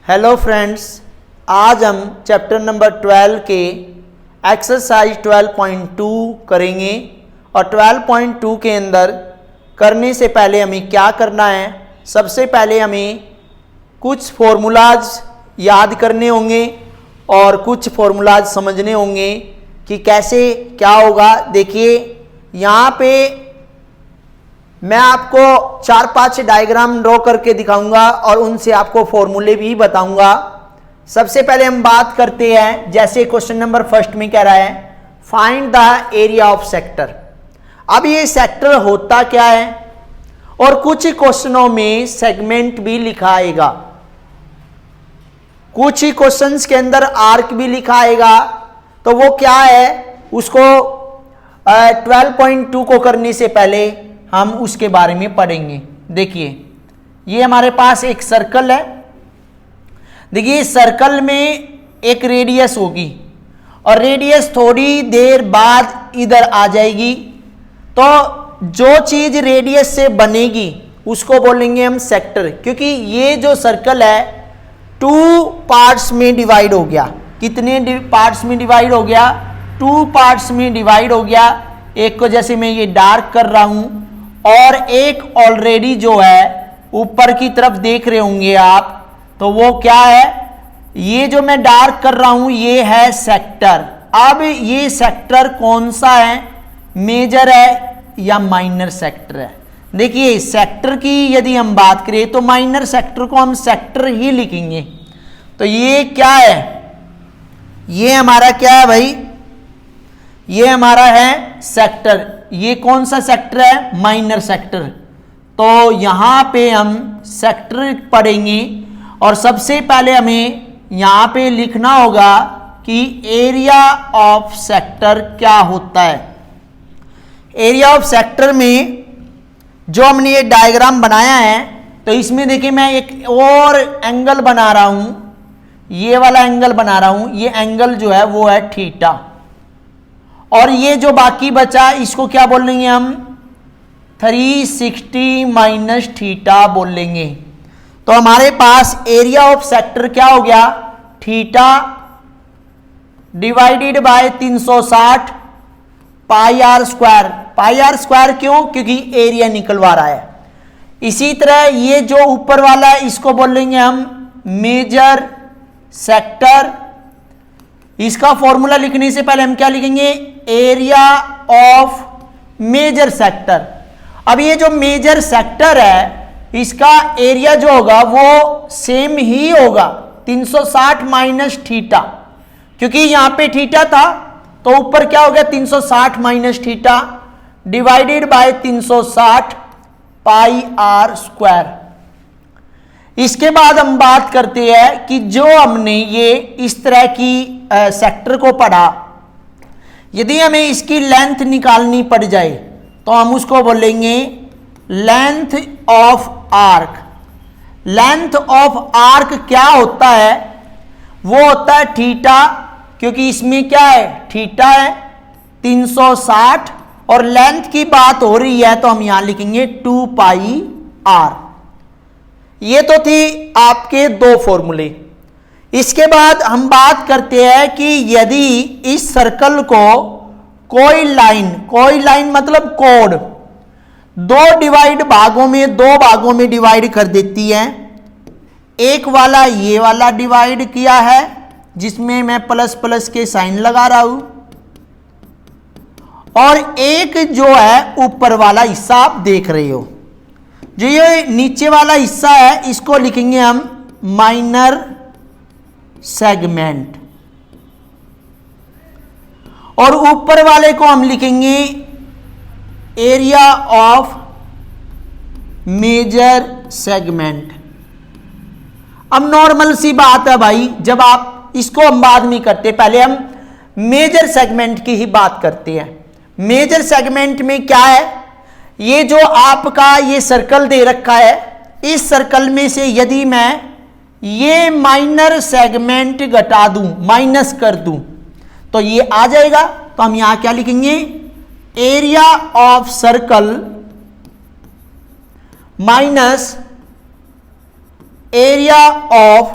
Hello friends, आज हम chapter number 12 के एक्सरसाइज 12.2 करेंगे और 12.2 के अंदर करने से पहले हमें क्या करना है। सबसे पहले हमें कुछ फॉर्मूलाज याद करने होंगे और कुछ फॉर्मूलाज समझने होंगे कि कैसे क्या होगा। देखिए यहाँ पे मैं आपको 4-5 डायग्राम ड्रॉ करके दिखाऊंगा और उनसे आपको फॉर्मूले भी बताऊंगा। सबसे पहले हम बात करते हैं, जैसे क्वेश्चन नंबर फर्स्ट में कह रहा है find the area of sector. अब ये सेक्टर होता क्या है और कुछ क्वेश्चनों में सेगमेंट भी लिखा आएगा, कुछ ही क्वेश्चंस के अंदर आर्क भी लिखा आएगा। तो वो क्या है, उसको 12.2 को करने से पहले हम उसके बारे में पढ़ेंगे। देखिए ये हमारे पास एक सर्कल है। देखिए सर्कल में एक रेडियस होगी और रेडियस थोड़ी देर बाद इधर आ जाएगी। तो जो चीज रेडियस से बनेगी उसको बोलेंगे हम सेक्टर, क्योंकि ये जो सर्कल है 2 पार्ट्स में डिवाइड हो गया। कितने पार्ट्स में डिवाइड हो गया? 2 पार्ट्स में डिवाइड हो गया। एक को जैसे मैं ये डार्क कर रहा हूं और एक ऑलरेडी जो है ऊपर की तरफ देख रहे होंगे आप, तो वो क्या है, ये जो मैं डार्क कर रहा हूं ये है सेक्टर। अब ये सेक्टर कौन सा है, मेजर है या माइनर सेक्टर है? देखिए सेक्टर की यदि हम बात करें तो माइनर सेक्टर को हम सेक्टर ही लिखेंगे। तो ये क्या है, ये हमारा क्या है भाई, ये हमारा है सेक्टर। ये कौन सा सेक्टर है? Minor sector. तो यहां पे हम सेक्टर पढ़ेंगे और सबसे पहले हमें यहां पे लिखना होगा कि एरिया ऑफ सेक्टर क्या होता है। एरिया ऑफ सेक्टर में जो हमने ये डायग्राम बनाया है, तो इसमें देखिए मैं एक और एंगल बना रहा हूं, ये वाला एंगल बना रहा हूं। ये एंगल जो है वो है थीटा, और ये जो बाकी बचा इसको क्या बोलेंगे हम? 360 माइनस थीटा बोलेंगे। तो हमारे पास एरिया ऑफ सेक्टर क्या हो गया? Theta divided by 360 pi r square. Pi r square क्यों? क्योंकि एरिया निकलवा रहा है। इसी तरह ये जो ऊपर वाला है इसको बोलेंगे हम मेजर सेक्टर। इसका फॉर्मूला लिखने से पहले हम क्या लिखेंगे? Area of major sector. अब ये जो मेजर सेक्टर है इसका एरिया जो होगा वो सेम ही होगा 360 माइनस थीटा, क्योंकि यहां पे थीटा था तो ऊपर क्या हो गया 360 minus theta divided by 360 pi r square. इसके बाद हम बात करते हैं कि जो हमने ये इस तरह की सेक्टर को पढ़ा, यदि हमें इसकी लेंथ निकालनी पड़ जाए तो हम उसको बोलेंगे length of arc. Length of arc क्या होता है? वो होता है थीटा, क्योंकि इसमें क्या है, थीटा है 360 और लेंथ की बात हो रही है तो हम यहां लिखेंगे 2 पाई आर। ये तो थी आपके 2 फॉर्मूले। इसके बाद हम बात करते हैं कि यदि इस सर्कल को कोई लाइन मतलब कोड 2 भागों में डिवाइड कर देती है। एक वाला ये वाला डिवाइड किया है जिसमें मैं प्लस प्लस के साइन लगा रहा हूं, और एक जो है ऊपर वाला हिस्सा आप देख रहे हो, जो ये नीचे वाला हिस्सा है इसको लिखेंगे हम माइनर सेगमेंट, और ऊपर वाले को हम लिखेंगे एरिया ऑफ मेजर सेगमेंट। अब नॉर्मल सी बात है भाई, जब आप इसको हम बाद में करते, पहले हम मेजर सेगमेंट की ही बात करते हैं। मेजर सेगमेंट में क्या है, ये जो आपका ये सर्कल दे रखा है, इस सर्कल में से यदि मैं ये माइनर सेगमेंट घटा दूं, माइनस कर दूं, तो ये आ जाएगा। तो हम यहां क्या लिखेंगे? Area of circle minus area of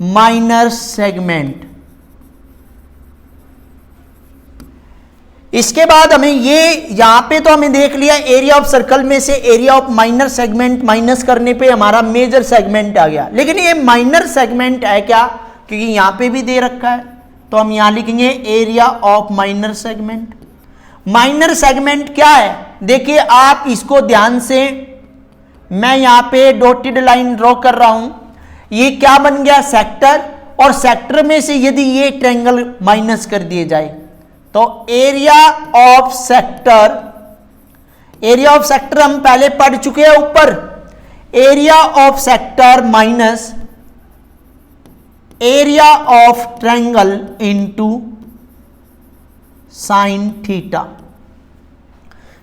minor segment. इसके बाद हमें ये यहां पे तो हमें देख लिया एरिया ऑफ सर्कल में से area of minor segment minus करने पे हमारा मेजर सेगमेंट आ गया। लेकिन ये माइनर सेगमेंट है क्या, क्योंकि यहां पे भी दे रखा है, तो हम यहां लिखेंगे area of minor segment. Minor segment क्या है, देखिए आप इसको ध्यान से, मैं यहां पे डॉटेड लाइन ड्रॉ कर रहा हूं, ये क्या बन गया सेक्टर, और सेक्टर में से यदि ये ट्रायंगल माइनस कर दिए जाए तो area of sector, area of sector हम पहले पढ़ चुके हैं ऊपर, area of sector minus area of triangle into sine theta.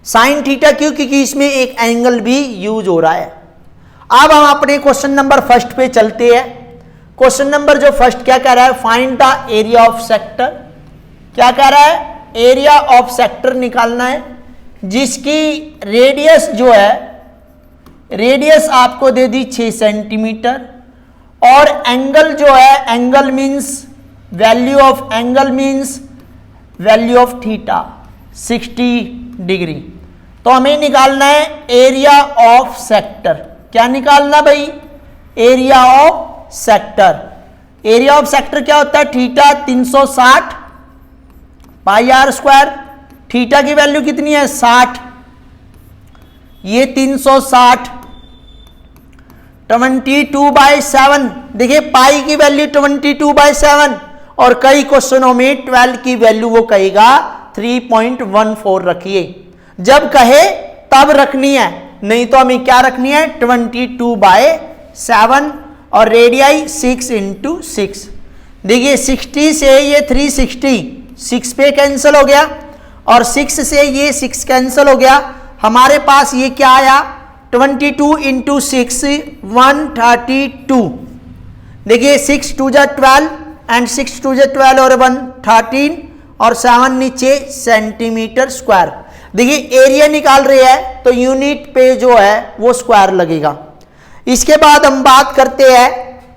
Sine theta क्यों, क्योंकि इसमें एक एंगल भी यूज हो रहा है। अब हम अपने क्वेश्चन नंबर फर्स्ट पे चलते हैं। क्वेश्चन नंबर जो फर्स्ट क्या कह रहा है, find the area of sector. क्या कह रहा है, एरिया ऑफ सेक्टर निकालना है जिसकी रेडियस जो है, रेडियस आपको दे दी 6 सेंटीमीटर, और एंगल जो है, angle means value of angle means value of theta 60 degree. तो हमें निकालना है एरिया ऑफ सेक्टर। क्या निकालना भाई, area of sector. Area of sector क्या होता है, theta 360 pi r square. Theta की वैल्यू कितनी है 60, ये 360 22/7। देखिए पाई की वैल्यू 22/7, और कई क्वेश्चनों में 12 की वैल्यू वो कहेगा 3.14 रखिए। जब कहे तब रखनी है, नहीं तो हमें क्या रखनी है 22/7, और रेडियाई 6 × 6। देखिए 60 से ये 360, 6 पे कैंसिल हो गया, और 6 से ये 6 कैंसिल हो गया। हमारे पास ये क्या आया 22 × 6 132। देखिए 6 2 जा 12 एंड 6 2 जा 12 और 1 13 और 7 नीचे सेंटीमीटर स्क्वायर। देखिए एरिया निकाल रहे हैं तो यूनिट पे जो है वो स्क्वायर लगेगा। इसके बाद हम बात करते हैं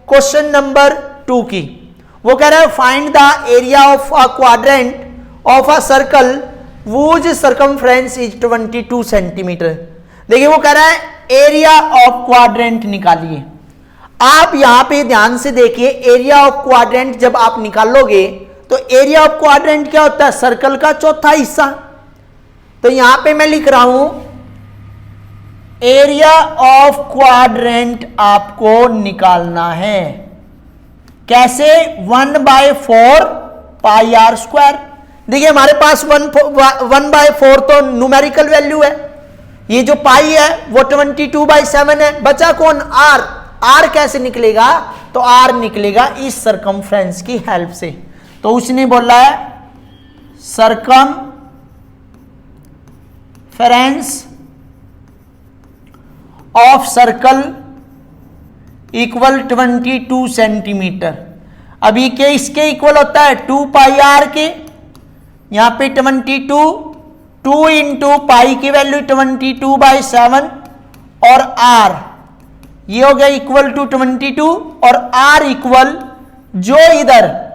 क्वेश्चन नंबर 2 की। वो कह रहा है find the area of a quadrant of a circle whose circumference is 22 centimetre. देखिए वो कह रहा है एरिया ऑफ क्वाड्रेंट निकालिए। आप यहां पे ध्यान से देखिए, एरिया ऑफ क्वाड्रेंट जब आप निकालोगे तो एरिया ऑफ क्वाड्रेंट क्या होता है, सर्कल का चौथा हिस्सा। तो यहां पे मैं लिख रहा हूं एरिया ऑफ क्वाड्रेंट आपको निकालना है। कैसे, 1/4 पाई आर स्क्वायर। देखिए हमारे पास 1/4 तो न्यूमेरिकल वैल्यू है, ये जो पाई है वो 22/7 है। बचा कौन, आर। आर कैसे निकलेगा, तो आर निकलेगा इस सरकमफ्रेंस की हेल्प से। तो उसने बोला है circumference of circle equal 22 centimetre. अभी के इसके इक्वल होता है 2 पाई आर के, यहां पे 22, 2 × पाई की वैल्यू 22/7 और आर ये हो गया इक्वल टू 22, और आर इक्वल जो इधर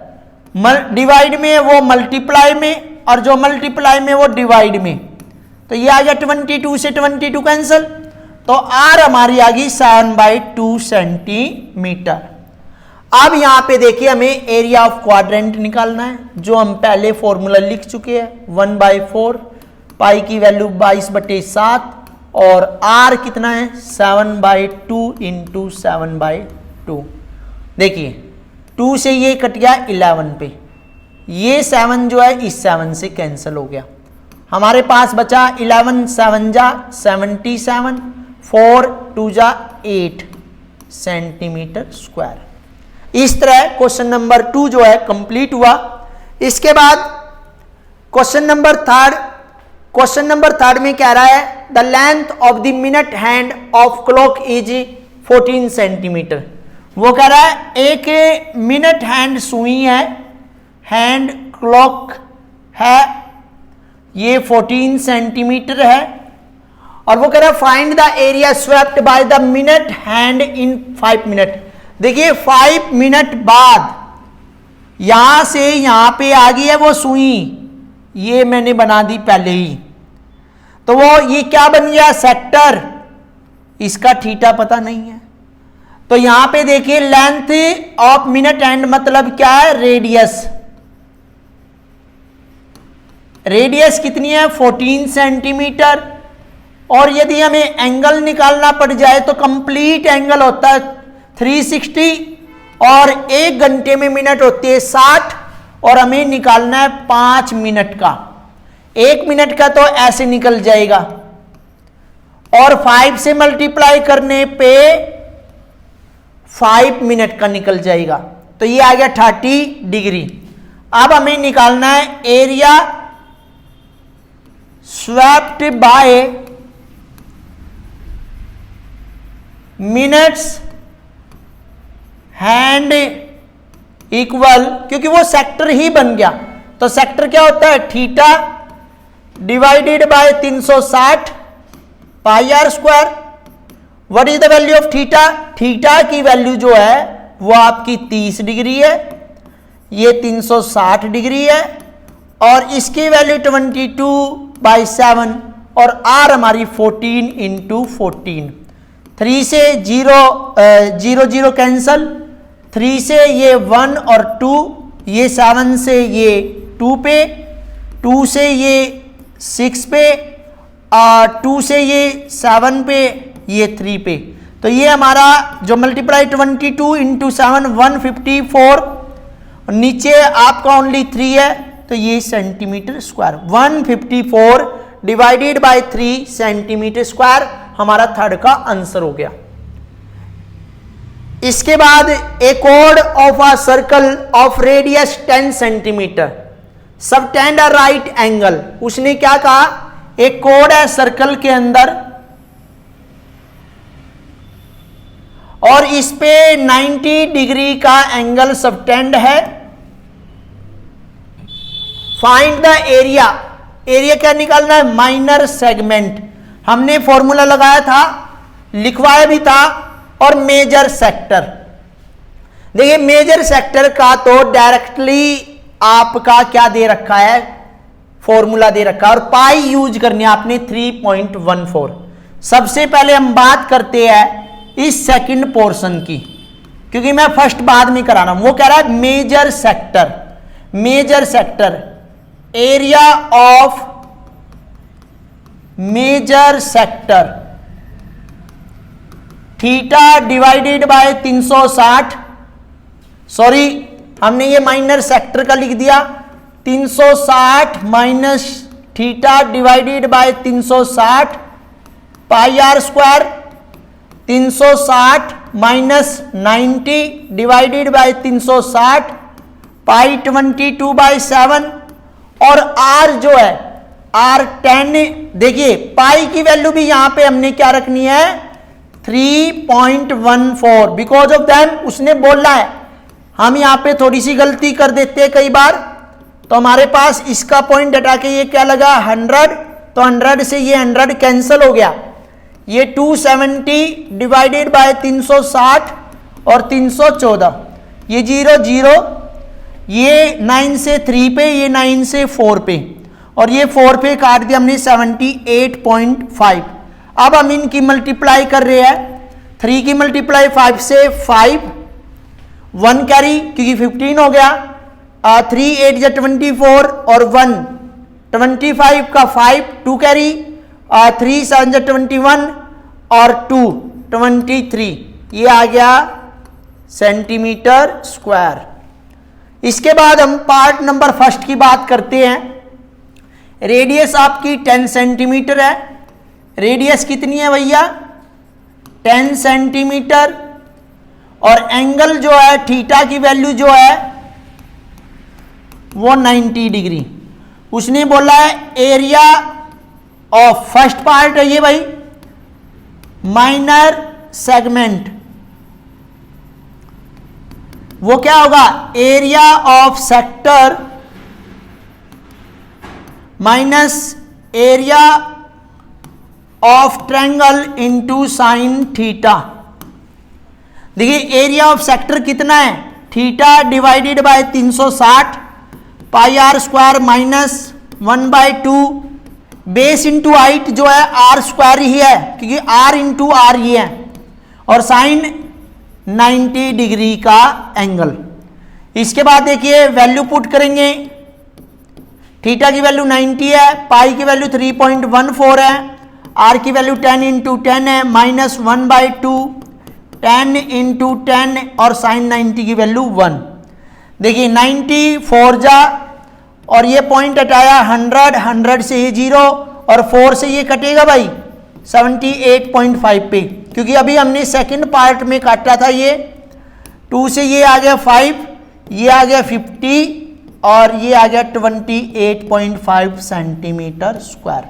डिवाइड में है वो मल्टीप्लाई में, और जो मल्टीप्लाई में वो डिवाइड में। तो ये आ गया 22 से 22 कैंसिल, तो आर हमारी आ गई 7/2 सेंटीमीटर। अब यहां पे देखिए हमें एरिया ऑफ क्वाड्रेंट निकालना है, जो हम पहले फॉर्मूला लिख चुके हैं। 1/4 पाई की वैल्यू 22/7 और आर कितना है 7/2 × 7/2। देखिए 2 से ये कट गया 11 पे, ये 7 जो है इस 7 से कैंसिल हो गया। हमारे पास बचा 11 7 जा 77, 4 2 जा 8 सेंटीमीटर स्क्वायर। इस तरह क्वेश्चन नंबर 2 जो है कंप्लीट हुआ। इसके बाद क्वेश्चन नंबर 3 में कह रहा है the length of the minute hand of clock is 14 centimetre. वो कह रहा है एक मिनट हैंड सुई है, हैंड क्लॉक है, ये 14 सेंटीमीटर है, और वो कह रहा है find the area swept by the minute hand in 5 minute. देखिए 5 मिनट बाद यहां से यहां पे आ गई है वो सुई, ये मैंने बना दी पहले ही, तो वो ये क्या बन गया सेक्टर, इसका थीटा पता नहीं है। तो यहां पे देखिए लेंथ ऑफ मिनट एंड मतलब क्या है, रेडियस। रेडियस कितनी है 14 सेंटीमीटर। और यदि हमें एंगल निकालना पड़ जाए तो कंप्लीट एंगल होता है 360 और 1 घंटे में मिनट होती है 60 और हमें निकालना है 5 मिनट का। 1 मिनट का तो ऐसे निकल जाएगा और 5 से मल्टीप्लाई करने पे 5 मिनट का निकल जाएगा, तो ये आ गया 30 डिग्री। अब हमें निकालना है area swept by minutes hand equal, क्योंकि वो सेक्टर ही बन गया, तो सेक्टर क्या होता है theta divided by 360 pi r square. What is the value of theta, theta की वैल्यू जो है वो आपकी 30 डिग्री है, ये 360 डिग्री है और इसकी वैल्यू 22/7 और आर हमारी 14 इंटू 14। 3 से 0 कैंसल, 3 से ये 1 और 2, ये 7 से ये 2 पे, 2 से ये 6 पे, 2 से ये 7 पे, ये 3 पे, तो ये हमारा जो मल्टीप्लाई 22 इंटू 7 154, नीचे आपका ओनली 3 है तो ये centimetre square. 154 divided by 3 centimetre square हमारा थर्ड का आंसर हो गया। इसके बाद ए कोड of a circle of radius 10 centimetre subtend a right angle. उसने क्या कहा, एक कोड है सर्कल के अंदर और इस पे 90 डिग्री का एंगल सबटेंड है। फाइंड द एरिया, एरिया क्या निकालना है, माइनर सेगमेंट। हमने फॉर्मूला लगाया था, लिखवाया भी था, और मेजर सेक्टर। देखिए मेजर सेक्टर का तो डायरेक्टली आपका क्या दे रखा है, फॉर्मूला दे रखा है और पाई यूज करनी है आपने 3.14। सबसे पहले हम बात करते हैं इस सेकंड पोर्शन की, क्योंकि मैं फर्स्ट बाद में करा रहा हूं। वो कह रहा है major sector, major sector area of major sector theta divided by 360, sorry हमने ये माइनर सेक्टर का लिख दिया, 360 minus theta divided by 360 pi r square, 360 minus 90 divided by 360 pi 22/7 और आर जो है आर 10। देखिए पाई की वैल्यू भी यहां पे हमने क्या रखनी है 3.14 बिकॉज ऑफ दैम उसने बोला है। हम यहां पे थोड़ी सी गलती कर देते हैं कई बार, तो हमारे पास इसका पॉइंट हटा के ये क्या लगा 100, तो 100 से ये 100 कैंसिल हो गया, ये 270 डिवाइडेड बाय 360 और 314, ये 0 0, ये 9 से 3 पे, ये 9 से 4 पे और ये 4 पे काट दिया हमने 78.5। अब हम इनकी मल्टीप्लाई कर रहे हैं, 3 की मल्टीप्लाई 5 से 5, 1 कैरी क्योंकि 15 हो गया, 3 8 जा 24 और 1 25 का 5, 2 कैरी, 3 7 जा 21 और 2 23, ये आ गया सेंटीमीटर स्क्वायर। इसके बाद हम पार्ट नंबर फर्स्ट की बात करते हैं। रेडियस आपकी 10 सेंटीमीटर है, रेडियस कितनी है भैया 10 सेंटीमीटर और एंगल जो है थीटा की वैल्यू जो है वो 90 डिग्री। उसने बोला है एरिया ऑफ फर्स्ट पार्ट है ये भाई माइनर सेगमेंट, वो क्या होगा area of sector minus area of triangle into sine theta. देखिए एरिया ऑफ सेक्टर कितना है, theta divided by 360 pi r square minus 1/2 base into height जो है आर स्क्वायर ही है क्योंकि आर इंटू आर ये है, और साइन 90 डिग्री का एंगल। इसके बाद देखिए वैल्यू पुट करेंगे, थीटा की वैल्यू 90 है, पाई की वैल्यू 3.14 है, आर की वैल्यू 10 इंटू 10 है, माइनस 1/2 10 इंटू 10 और साइन 90 की वैल्यू 1। देखिए 90 4 जा और ये पॉइंट हटाया 100 से ये 0 और 4 से ये कटेगा भाई 78.5 पे, क्योंकि अभी हमने सेकंड पार्ट में काटा था ये 2 से ये आ गया 5, ये आ गया 50 और ये आ गया 28.5 सेंटीमीटर स्क्वायर।